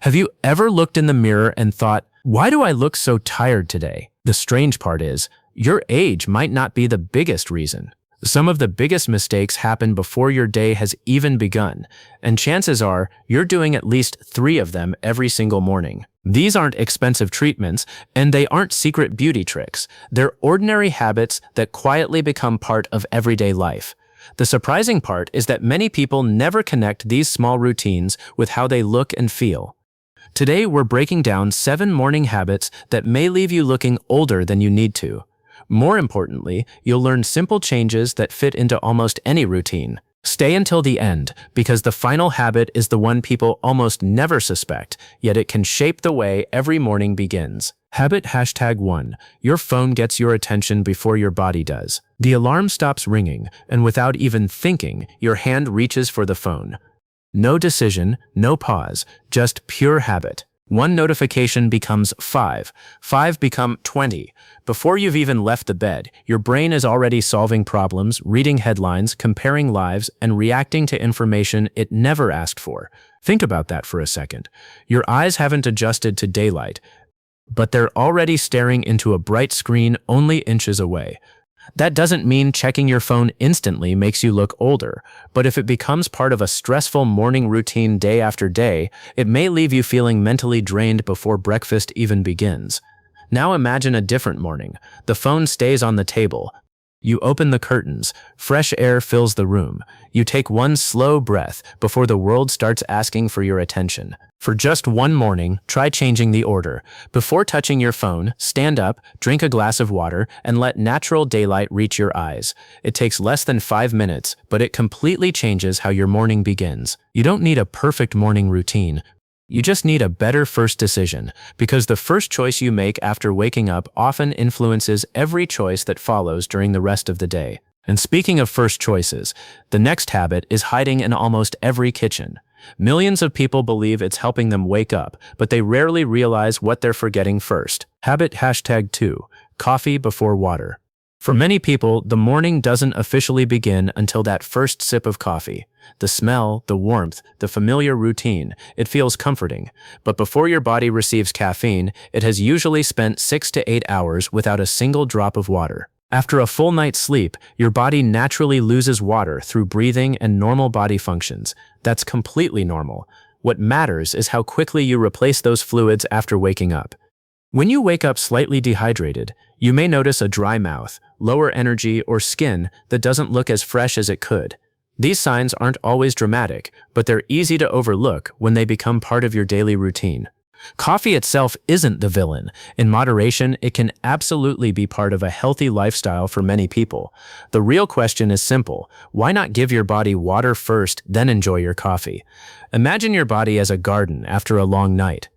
Have you ever looked in the mirror and thought, why do I look so tired today? The strange part is, your age might not be the biggest reason. Some of the biggest mistakes happen before your day has even begun, and chances are you're doing at least 3 of them every single morning. These aren't expensive treatments, and they aren't secret beauty tricks. They're ordinary habits that quietly become part of everyday life. The surprising part is that many people never connect these small routines with how they look and feel. Today, we're breaking down 7 morning habits that may leave you looking older than you need to. More importantly, you'll learn simple changes that fit into almost any routine. Stay until the end, because the final habit is the one people almost never suspect, yet it can shape the way every morning begins. Habit #1. Your phone gets your attention before your body does. The alarm stops ringing, and without even thinking, your hand reaches for the phone. No decision, no pause, just pure habit. 1 notification becomes 5. 5 become 20. Before you've even left the bed, your brain is already solving problems, reading headlines, comparing lives, and reacting to information it never asked for. Think about that for a second. Your eyes haven't adjusted to daylight, but they're already staring into a bright screen only inches away. That doesn't mean checking your phone instantly makes you look older, but if it becomes part of a stressful morning routine day after day, it may leave you feeling mentally drained before breakfast even begins. Now imagine a different morning. The phone stays on the table. You open the curtains. Fresh air fills the room. You take 1 slow breath before the world starts asking for your attention. For just 1 morning, try changing the order. Before touching your phone, stand up, drink a glass of water, and let natural daylight reach your eyes. It takes less than 5 minutes, but it completely changes how your morning begins. You don't need a perfect morning routine. You just need a better first decision, because the first choice you make after waking up often influences every choice that follows during the rest of the day. And speaking of first choices, the next habit is hiding in almost every kitchen. Millions of people believe it's helping them wake up, but they rarely realize what they're forgetting first. Habit #2. Coffee before water. For many people, the morning doesn't officially begin until that first sip of coffee. The smell, the warmth, the familiar routine, it feels comforting. But before your body receives caffeine, it has usually spent 6 to 8 hours without a single drop of water. After a full night's sleep, your body naturally loses water through breathing and normal body functions. That's completely normal. What matters is how quickly you replace those fluids after waking up. When you wake up slightly dehydrated, you may notice a dry mouth, lower energy, or skin that doesn't look as fresh as it could. These signs aren't always dramatic, but they're easy to overlook when they become part of your daily routine. Coffee itself isn't the villain. In moderation, it can absolutely be part of a healthy lifestyle for many people. The real question is simple. Why not give your body water first, then enjoy your coffee? Imagine your body as a garden after a long night.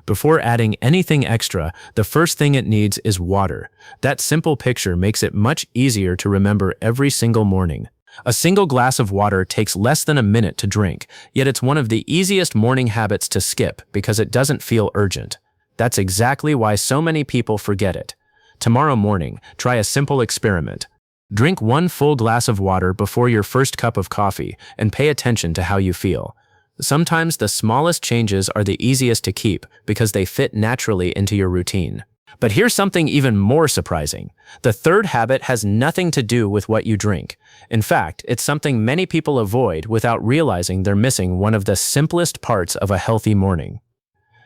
Before adding anything extra, the first thing it needs is water. That simple picture makes it much easier to remember every single morning. A single glass of water takes less than a minute to drink, yet it's one of the easiest morning habits to skip because it doesn't feel urgent. That's exactly why so many people forget it. Tomorrow morning, try a simple experiment. Drink 1 full glass of water before your first cup of coffee and pay attention to how you feel. Sometimes the smallest changes are the easiest to keep because they fit naturally into your routine. But here's something even more surprising. The third habit has nothing to do with what you drink. In fact, it's something many people avoid without realizing they're missing one of the simplest parts of a healthy morning.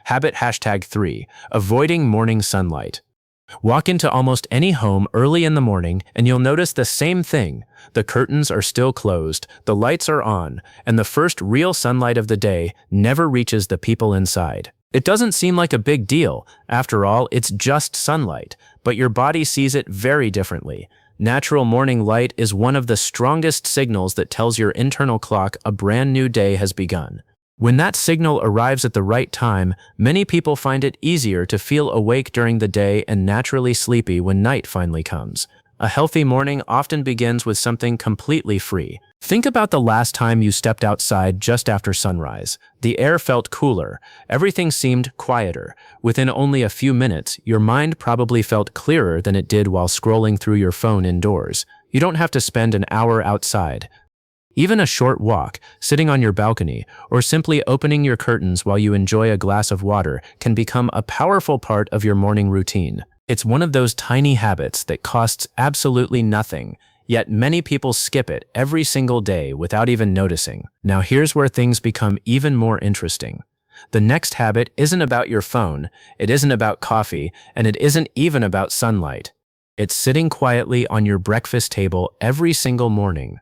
Habit #3. Avoiding morning sunlight. Walk into almost any home early in the morning and you'll notice the same thing. The curtains are still closed, the lights are on, and the first real sunlight of the day never reaches the people inside. It doesn't seem like a big deal. After all, it's just sunlight, but your body sees it very differently. Natural morning light is one of the strongest signals that tells your internal clock a brand new day has begun. When that signal arrives at the right time, many people find it easier to feel awake during the day and naturally sleepy when night finally comes. A healthy morning often begins with something completely free. Think about the last time you stepped outside just after sunrise. The air felt cooler. Everything seemed quieter. Within only a few minutes, your mind probably felt clearer than it did while scrolling through your phone indoors. You don't have to spend an hour outside. Even a short walk, sitting on your balcony, or simply opening your curtains while you enjoy a glass of water can become a powerful part of your morning routine. It's one of those tiny habits that costs absolutely nothing, yet many people skip it every single day without even noticing. Now here's where things become even more interesting. The next habit isn't about your phone, it isn't about coffee, and it isn't even about sunlight. It's sitting quietly on your breakfast table every single morning.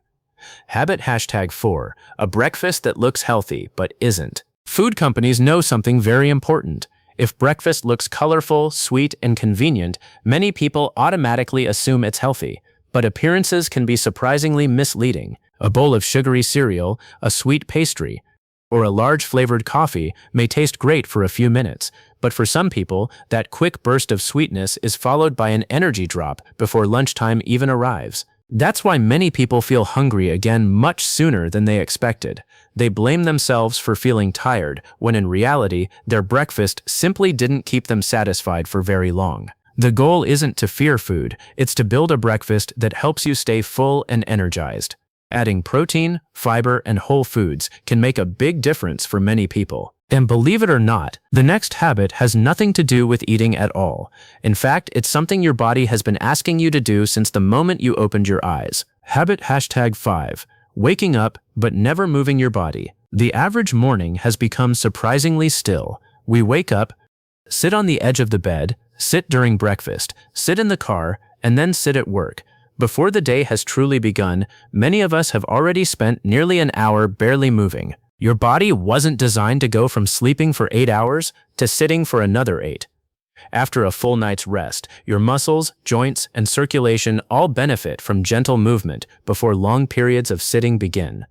Habit #4, a breakfast that looks healthy but isn't. Food companies know something very important. If breakfast looks colorful, sweet, and convenient, many people automatically assume it's healthy. But appearances can be surprisingly misleading. A bowl of sugary cereal, a sweet pastry, or a large flavored coffee may taste great for a few minutes, but for some people, that quick burst of sweetness is followed by an energy drop before lunchtime even arrives. That's why many people feel hungry again much sooner than they expected. They blame themselves for feeling tired, when in reality, their breakfast simply didn't keep them satisfied for very long. The goal isn't to fear food, it's to build a breakfast that helps you stay full and energized. Adding protein, fiber, and whole foods can make a big difference for many people. And believe it or not, the next habit has nothing to do with eating at all. In fact, it's something your body has been asking you to do since the moment you opened your eyes. Habit #5, waking up but never moving your body. The average morning has become surprisingly still. We wake up, sit on the edge of the bed, sit during breakfast, sit in the car, and then sit at work. Before the day has truly begun, many of us have already spent nearly an hour barely moving. Your body wasn't designed to go from sleeping for 8 hours to sitting for another 8. After a full night's rest, your muscles, joints, and circulation all benefit from gentle movement before long periods of sitting begin.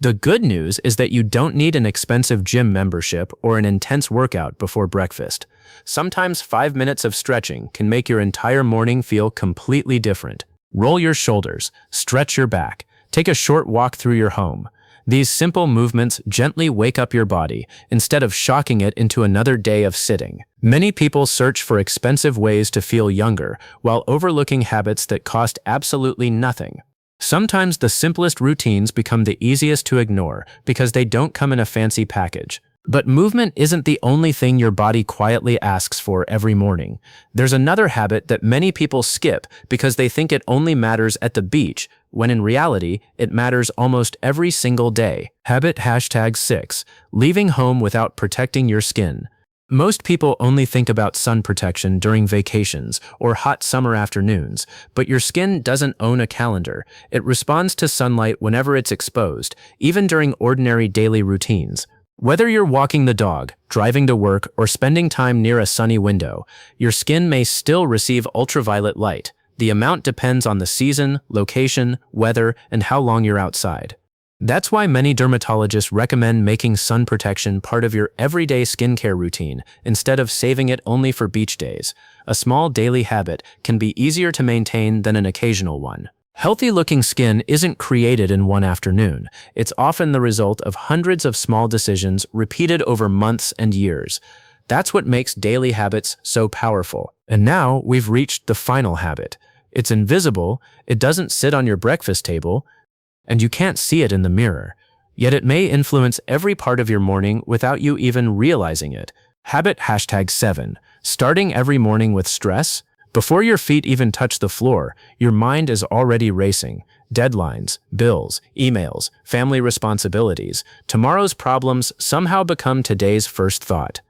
The good news is that you don't need an expensive gym membership or an intense workout before breakfast. Sometimes 5 minutes of stretching can make your entire morning feel completely different. Roll your shoulders, stretch your back, take a short walk through your home. These simple movements gently wake up your body instead of shocking it into another day of sitting. Many people search for expensive ways to feel younger while overlooking habits that cost absolutely nothing. Sometimes the simplest routines become the easiest to ignore because they don't come in a fancy package. But movement isn't the only thing your body quietly asks for every morning. There's another habit that many people skip because they think it only matters at the beach, when in reality, it matters almost every single day. Habit #6, leaving home without protecting your skin. Most people only think about sun protection during vacations or hot summer afternoons, but your skin doesn't own a calendar. It responds to sunlight whenever it's exposed, even during ordinary daily routines. Whether you're walking the dog, driving to work, or spending time near a sunny window, your skin may still receive ultraviolet light. The amount depends on the season, location, weather, and how long you're outside. That's why many dermatologists recommend making sun protection part of your everyday skincare routine instead of saving it only for beach days. A small daily habit can be easier to maintain than an occasional one. Healthy-looking skin isn't created in one afternoon. It's often the result of hundreds of small decisions repeated over months and years. That's what makes daily habits so powerful. And now we've reached the final habit. It's invisible, it doesn't sit on your breakfast table, and you can't see it in the mirror. Yet it may influence every part of your morning without you even realizing it. Habit #7, starting every morning with stress. Before your feet even touch the floor, your mind is already racing. Deadlines, bills, emails, family responsibilities. Tomorrow's problems somehow become today's first thought.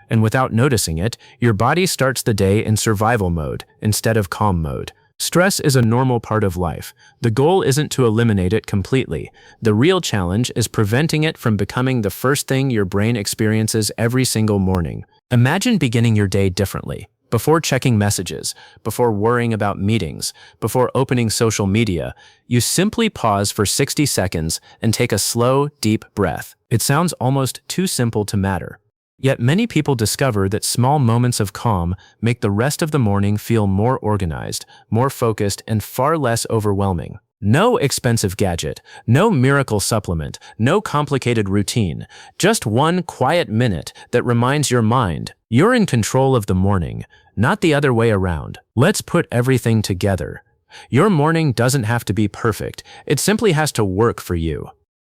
And without noticing it, your body starts the day in survival mode instead of calm mode. Stress is a normal part of life. The goal isn't to eliminate it completely. The real challenge is preventing it from becoming the first thing your brain experiences every single morning. Imagine beginning your day differently. Before checking messages, before worrying about meetings, before opening social media, you simply pause for 60 seconds and take a slow, deep breath. It sounds almost too simple to matter. Yet many people discover that small moments of calm make the rest of the morning feel more organized, more focused, and far less overwhelming. No expensive gadget, no miracle supplement, no complicated routine, just one quiet minute that reminds your mind you're in control of the morning, not the other way around. Let's put everything together. Your morning doesn't have to be perfect, it simply has to work for you.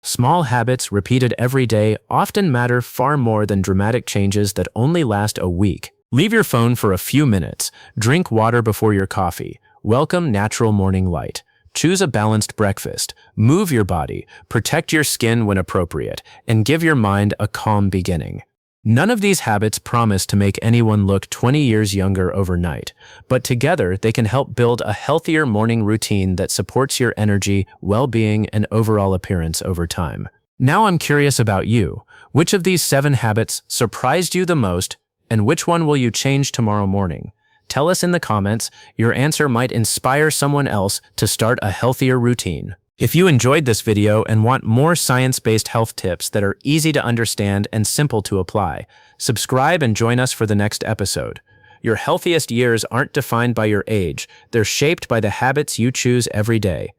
Small habits repeated every day often matter far more than dramatic changes that only last a week. Leave your phone for a few minutes, drink water before your coffee, welcome natural morning light. Choose a balanced breakfast, move your body, protect your skin when appropriate, and give your mind a calm beginning. None of these habits promise to make anyone look 20 years younger overnight, but together they can help build a healthier morning routine that supports your energy, well-being, and overall appearance over time. Now I'm curious about you. Which of these 7 habits surprised you the most, and which one will you change tomorrow morning? Tell us in the comments. Your answer might inspire someone else to start a healthier routine. If you enjoyed this video and want more science-based health tips that are easy to understand and simple to apply, subscribe and join us for the next episode. Your healthiest years aren't defined by your age, they're shaped by the habits you choose every day.